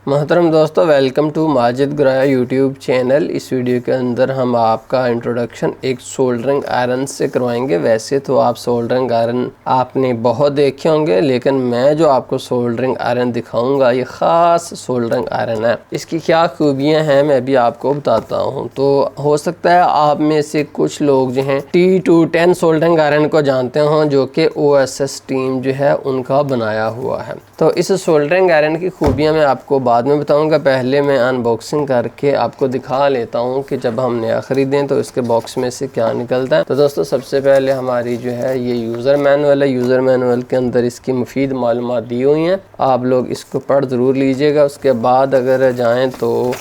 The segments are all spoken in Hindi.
मोहतरम दोस्तों, welcome to Majid Guraya YouTube channel. इस वीडियो के अंदर हम आपका इंट्रोडक्शन एक सोल्डरिंग आयरन से करवाएंगे। वैसे तो आप सोल्डरिंग आयरन आपने बहुत देखे होंगे, लेकिन मैं जो आपको सोल्डरिंग आयरन दिखाऊंगा ये ख़ास सोल्डरिंग आयरन है। इसकी क्या खूबियां हैं मैं भी आपको बताता हूँ। तो हो सकता है आप में से कुछ लोग जो हैं T210 सोल्डरिंग आयरन को जानते हों, जो कि OSS टीम जो है उनका बनाया हुआ है। तो इस सोल्डरिंग आयरन की खूबियाँ मैं आपको बाद में बताऊंगा। पहले मैं अनबॉक्सिंग करके आपको दिखा लेता हूं कि जब हम नया ख़रीदें तो इसके बॉक्स में से क्या निकलता है। तो दोस्तों, सबसे पहले हमारी जो है ये यूज़र मैनुअल है। यूज़र मैनुअल के अंदर इसकी मुफीद मालूमात दी हुई हैं, आप लोग इसको पढ़ ज़रूर लीजिएगा। उसके बाद अगर जाएँ तो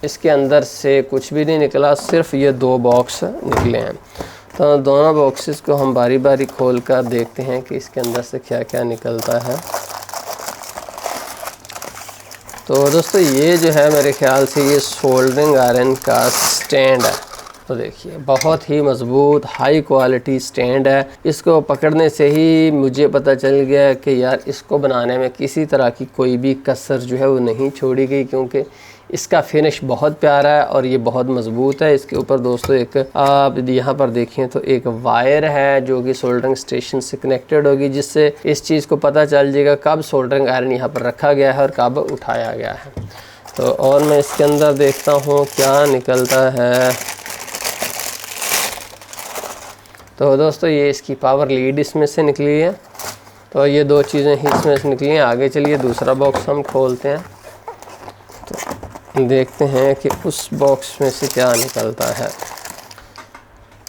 इसके अंदर से कुछ भी नहीं निकला, सिर्फ ये 2 बॉक्स निकले हैं। तो दोनों बॉक्सेस को हम बारी बारी खोल कर देखते हैं कि इसके अंदर से क्या क्या निकलता है। तो दोस्तों, ये जो है मेरे ख्याल से ये सोल्डरिंग आयरन का स्टैंड है। तो देखिए, बहुत ही मज़बूत हाई क्वालिटी स्टैंड है। इसको पकड़ने से ही मुझे पता चल गया कि यार इसको बनाने में किसी तरह की कोई भी कसर जो है वो नहीं छोड़ी गई, क्योंकि इसका फिनिश बहुत प्यारा है और ये बहुत मज़बूत है। इसके ऊपर दोस्तों एक आप यहाँ पर देखें तो एक वायर है जो कि सोल्डरिंग स्टेशन से कनेक्टेड होगी, जिससे इस चीज़ को पता चल जाएगा कब सोल्डरिंग आयरन यहाँ पर रखा गया है और कब उठाया गया है। तो और मैं इसके अंदर देखता हूँ क्या निकलता है। तो दोस्तों, ये इसकी पावर लीड इसमें से निकली है। तो ये 2 चीज़ें इसमें से निकली हैं। आगे चलिए दूसरा बॉक्स हम खोलते हैं, तो देखते हैं कि उस बॉक्स में से क्या निकलता है।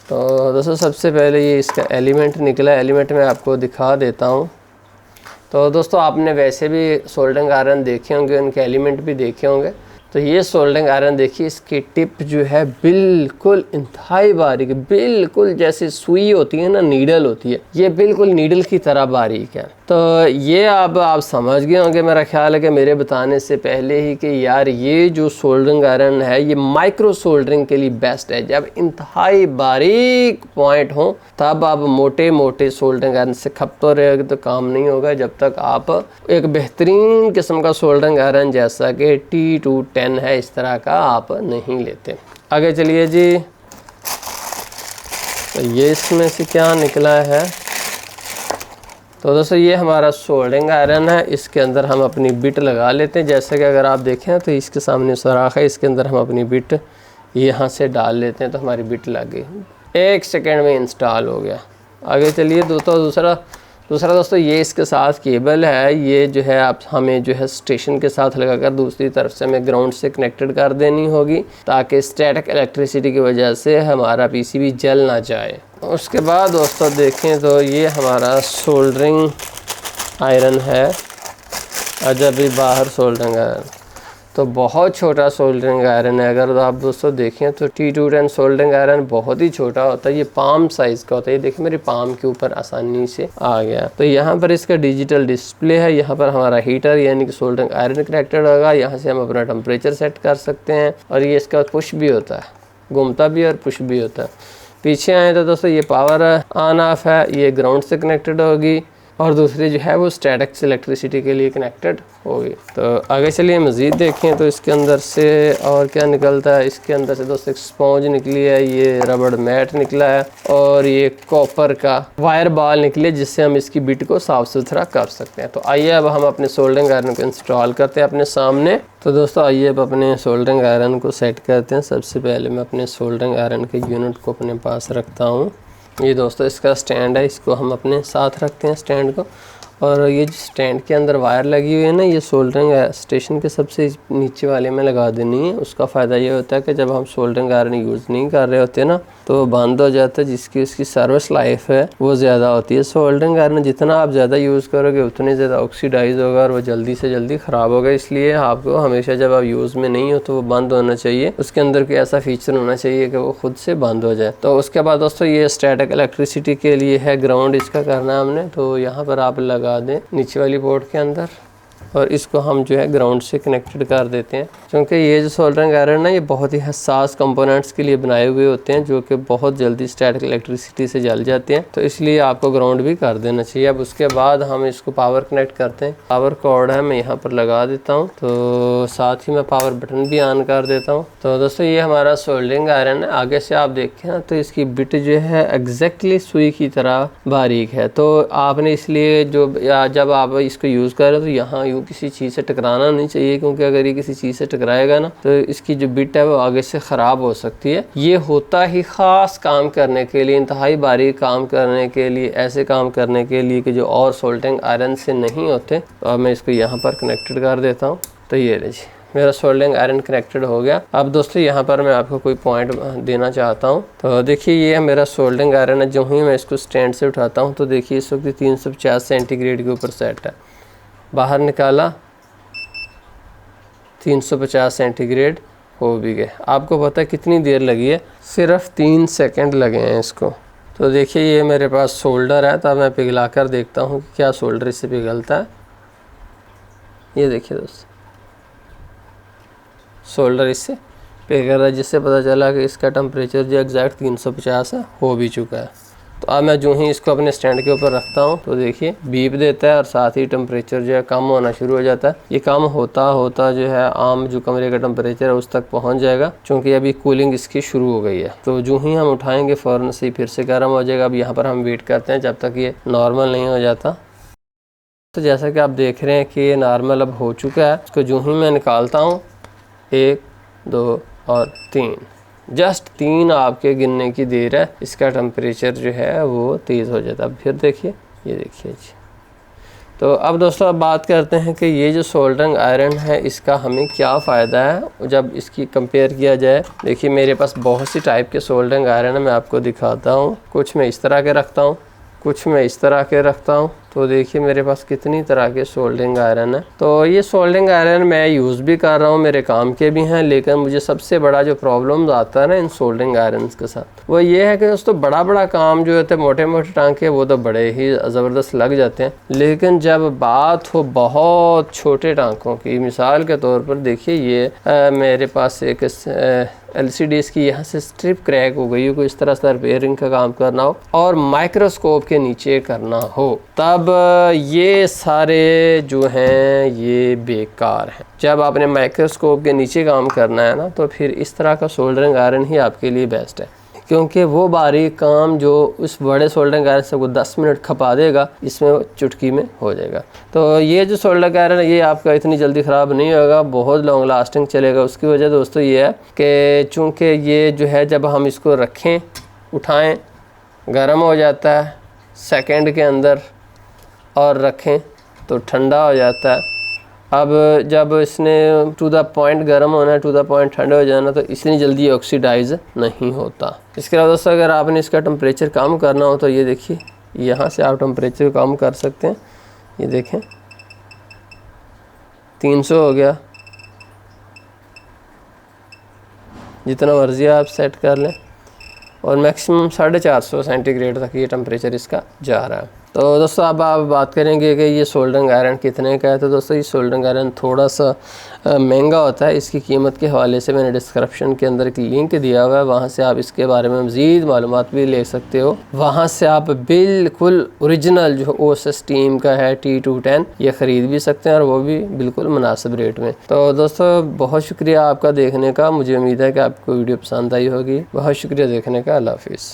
तो दोस्तों, सबसे पहले ये इसका एलिमेंट निकला। एलिमेंट मैं आपको दिखा देता हूँ। तो दोस्तों, आपने वैसे भी सोल्डरिंग आयरन देखे होंगे, उनके एलिमेंट भी देखे होंगे। तो ये सोल्डरिंग आयरन देखिए, इसकी टिप जो है बिल्कुल इंतहाई बारीक, बिल्कुल जैसे सुई होती है ना, नीडल होती है, ये बिल्कुल नीडल की तरह बारीक है। तो ये अब आप समझ गए होंगे मेरा ख्याल है कि मेरे बताने से पहले ही कि यार ये जो सोल्डरिंग आयरन है ये माइक्रो सोल्डरिंग के लिए बेस्ट है। जब इंतहाई बारीक पॉइंट हो तब आप मोटे मोटे सोल्डरिंग आयरन से खपते रहेगा तो काम नहीं होगा, जब तक आप एक बेहतरीन किस्म का सोल्डरिंग आयरन जैसा कि T210 है इस तरह का आप नहीं लेते। आगे चलिए जी। तो ये इसमें से क्या निकला है। तो दोस्तों, ये हमारा सोल्डरिंग आयरन है। इसके अंदर हम अपनी बिट लगा लेते हैं। जैसे कि अगर आप देखें तो इसके सामने सुराख है, इसके अंदर हम अपनी बिट यहाँ से डाल लेते हैं तो हमारी बिट लग गई। 1 सेकेंड में इंस्टॉल हो गया। आगे चलिए। दूसरा दोस्तों, ये इसके साथ केबल है। ये जो है आप हमें जो है स्टेशन के साथ लगाकर दूसरी तरफ से हमें ग्राउंड से कनेक्टेड कर देनी होगी, ताकि स्टैटिक इलेक्ट्रिसिटी की वजह से हमारा पीसीबी जल ना जाए। उसके बाद दोस्तों देखें तो ये हमारा सोल्डरिंग आयरन है। अभी बाहर सोल्डरिंग आयरन तो बहुत छोटा सोल्डरिंग आयरन है। अगर आप दोस्तों देखें तो T210 सोल्डरिंग आयरन बहुत ही छोटा होता है। ये पाम साइज़ का होता है। ये देखिए मेरे पाम के ऊपर आसानी से आ गया। तो यहाँ पर इसका डिजिटल डिस्प्ले है। यहाँ पर हमारा हीटर यानी कि सोल्डरिंग आयरन कनेक्टेड होगा। यहाँ से हम अपना टेम्परेचर सेट कर सकते हैं और ये इसका पुश भी होता है, घूमता भी और पुश भी होता है। पीछे आए तो दोस्तों ये पावर ऑन ऑफ है, ये ग्राउंड से कनेक्टेड होगी और दूसरी जो है वो स्टैटिक से इलेक्ट्रिसिटी के लिए कनेक्टेड होगी। तो आगे चलिए मज़ीद देखें तो इसके अंदर से और क्या निकलता है। इसके अंदर से दोस्तों एक स्पॉन्ज निकली है, ये रबड़ मैट निकला है और ये कॉपर का वायर बाल निकली है, जिससे हम इसकी बिट को साफ़ सुथरा कर सकते हैं। तो आइए अब हम अपने सोल्डरिंग आयरन को इंस्टॉल करते हैं अपने सामने। तो दोस्तों, आइए अब अपने सोल्डरिंग आयरन को सेट करते हैं। सबसे पहले मैं अपने सोल्डरिंग आयरन के यूनिट को अपने पास रखता हूँ। ये दोस्तों इसका स्टैंड है, इसको हम अपने साथ रखते हैं स्टैंड को। और ये जो स्टैंड के अंदर वायर लगी हुई है ना, ये सोल्डरिंग स्टेशन के सबसे नीचे वाले में लगा देनी है। उसका फ़ायदा ये होता है कि जब हम सोल्डरिंग आयरन यूज़ नहीं कर रहे होते ना तो बंद हो जाता है, जिसकी उसकी सर्विस लाइफ है वो ज़्यादा होती है। सोल्डरिंग आयरन जितना आप ज़्यादा यूज़ करोगे उतनी ज़्यादा ऑक्सीडाइज होगा और वो जल्दी से जल्दी ख़राब होगा। इसलिए आपको हमेशा जब आप यूज़ में नहीं हो तो वो बंद होना चाहिए। उसके अंदर कोई ऐसा फीचर होना चाहिए कि वो खुद से बंद हो जाए। तो उसके बाद दोस्तों, ये स्टैटिक इलेक्ट्रिसिटी के लिए है, ग्राउंड इसका करना है हमने। तो यहाँ पर आप लगा दें नीचे वाली पोर्ट के अंदर और इसको हम जो है ग्राउंड से कनेक्टेड कर देते हैं। क्योंकि ये जो सोल्डरिंग आयरन ना ये बहुत ही हसास कंपोनेंट्स के लिए बनाए हुए होते हैं जो कि बहुत जल्दी स्टैटिक इलेक्ट्रिसिटी से जल जाते हैं, तो इसलिए आपको ग्राउंड भी कर देना चाहिए। अब उसके बाद हम इसको पावर कनेक्ट करते हैं। पावर कॉर्ड है मैं यहाँ पर लगा देता हूँ, तो साथ ही मैं पावर बटन भी ऑन कर देता हूँ। तो दोस्तों ये हमारा सोल्डरिंग आयरन है। आगे से आप देखें ना तो इसकी बिट जो है एग्जैक्टली सुई की तरह बारीक है। तो आपने इसलिए जब आप इसको यूज़ करें तो यहाँ यूँ किसी चीज़ से टकराना नहीं चाहिए, क्योंकि अगर ये किसी चीज़ से टकराएगा ना तो इसकी जो बिट है वो आगे से ख़राब हो सकती है। ये होता ही ख़ास काम करने के लिए, इंतहाई बारीक काम करने के लिए, ऐसे काम करने के लिए कि जो और सोल्डरिंग आयरन से नहीं होते। तो अब मैं इसको यहाँ पर कनेक्टेड कर देता हूँ। तो ये लीजिए मेरा सोल्डरिंग आयरन कनेक्टेड हो गया। अब दोस्तों यहाँ पर मैं आपको कोई पॉइंट देना चाहता हूँ। तो देखिए ये मेरा सोल्डरिंग आयरन है। जो ही मैं इसको स्टैंड से उठाता हूँ तो देखिए इस वक्त 350 सेंटीग्रेड के ऊपर सेट है। बाहर निकाला 350 सेंटीग्रेड हो भी गए। आपको पता है कितनी देर लगी है? सिर्फ 3 सेकंड लगे हैं इसको। तो देखिए ये मेरे पास सोल्डर है, तब मैं पिघला कर देखता हूँ कि क्या सोल्डर इससे पिघलता है। ये देखिए दोस्तों सोल्डर इससे पिघल रहा है, जिससे पता चला कि इसका टेम्परेचर जो एग्जैक्ट 350 है हो भी चुका है। तो अब मैं जो ही इसको अपने स्टैंड के ऊपर रखता हूँ तो देखिए बीप देता है और साथ ही टेम्परेचर जो है कम होना शुरू हो जाता है। ये कम होता होता जो है आम जो कमरे का टेम्परेचर है उस तक पहुँच जाएगा, क्योंकि अभी कूलिंग इसकी शुरू हो गई है। तो जो ही हम उठाएंगे फ़ौरन से फिर से गर्म हो जाएगा। अब यहाँ पर हम वेट करते हैं जब तक ये नॉर्मल नहीं हो जाता। तो जैसा कि आप देख रहे हैं कि ये नॉर्मल अब हो चुका है। इसको जो ही मैं निकालता हूँ 1 2 और 3, जस्ट 3 आपके गिनने की देर है, इसका टेम्परेचर जो है वो तेज़ हो जाता है। अब फिर देखिए, ये देखिए जी। तो अब दोस्तों अब बात करते हैं कि ये जो सोल्डरिंग आयरन है इसका हमें क्या फ़ायदा है जब इसकी कंपेयर किया जाए। देखिए मेरे पास बहुत सी टाइप के सोल्डरिंग आयरन है, मैं आपको दिखाता हूँ। कुछ मैं इस तरह के रखता हूँ, कुछ मैं इस तरह के रखता हूँ। तो देखिए मेरे पास कितनी तरह के सोल्डरिंग आयरन है। तो ये सोल्डरिंग आयरन मैं यूज़ भी कर रहा हूँ, मेरे काम के भी हैं, लेकिन मुझे सबसे बड़ा जो प्रॉब्लम आता है ना इन सोल्डरिंग आयरन के साथ वो ये है कि दोस्तों बड़ा काम जो होता है, मोटे मोटे टांके, वो तो बड़े ही ज़बरदस्त लग जाते हैं। लेकिन जब बात हो बहुत छोटे टांकों की, मिसाल के तौर पर देखिए ये मेरे पास एक LCD इसकी यहाँ से स्ट्रिप क्रैक हो गई हो, कोई इस तरह से रिपेयरिंग का काम करना हो और माइक्रोस्कोप के नीचे करना हो, तब ये सारे जो हैं ये बेकार हैं। जब आपने माइक्रोस्कोप के नीचे काम करना है ना तो फिर इस तरह का सोल्डरिंग आयरन ही आपके लिए बेस्ट है, क्योंकि वो बारीक काम जो उस बड़े सोल्डरिंग आयरन से वो 10 मिनट खपा देगा, इसमें चुटकी में हो जाएगा। तो ये जो सोल्डरिंग आयरन है ये आपका इतनी जल्दी ख़राब नहीं होगा, बहुत लॉन्ग लास्टिंग चलेगा। उसकी वजह दोस्तों ये है कि चूँकि ये जो है जब हम इसको रखें, उठाएं, गर्म हो जाता है सेकंड के अंदर, और रखें तो ठंडा हो जाता है। अब जब इसने टू द पॉइंट गर्म होना है, टू द पॉइंट ठंडा हो जाना, तो इतनी जल्दी ऑक्सीडाइज नहीं होता। इसके अलावा दोस्तों अगर आपने इसका टेम्परेचर कम करना हो तो ये देखिए यहाँ से आप टेम्परेचर कम कर सकते हैं। ये देखें 300 हो गया, जितना मर्जी आप सेट कर लें, और मैक्सिमम 450 सेंटीग्रेड तक ये टेम्परेचर इसका जा रहा है। तो दोस्तों अब आप बात करेंगे कि ये सोल्डरिंग आयरन कितने का है। तो दोस्तों ये सोल्डरिंग आयरन थोड़ा सा महंगा होता है। इसकी कीमत के हवाले से मैंने डिस्क्रिप्शन के अंदर एक लिंक दिया हुआ है, वहाँ से आप इसके बारे में मज़ीद मालूमात भी ले सकते हो। वहाँ से आप बिल्कुल ओरिजिनल जो OSS टीम का है T210 ये ख़रीद भी सकते हैं, और वो भी बिल्कुल मुनासिब रेट में। तो दोस्तों बहुत शुक्रिया आपका देखने का, मुझे उम्मीद है कि आपको वीडियो पसंद आई होगी। बहुत शुक्रिया देखने का। अल्लाह हाफिज़।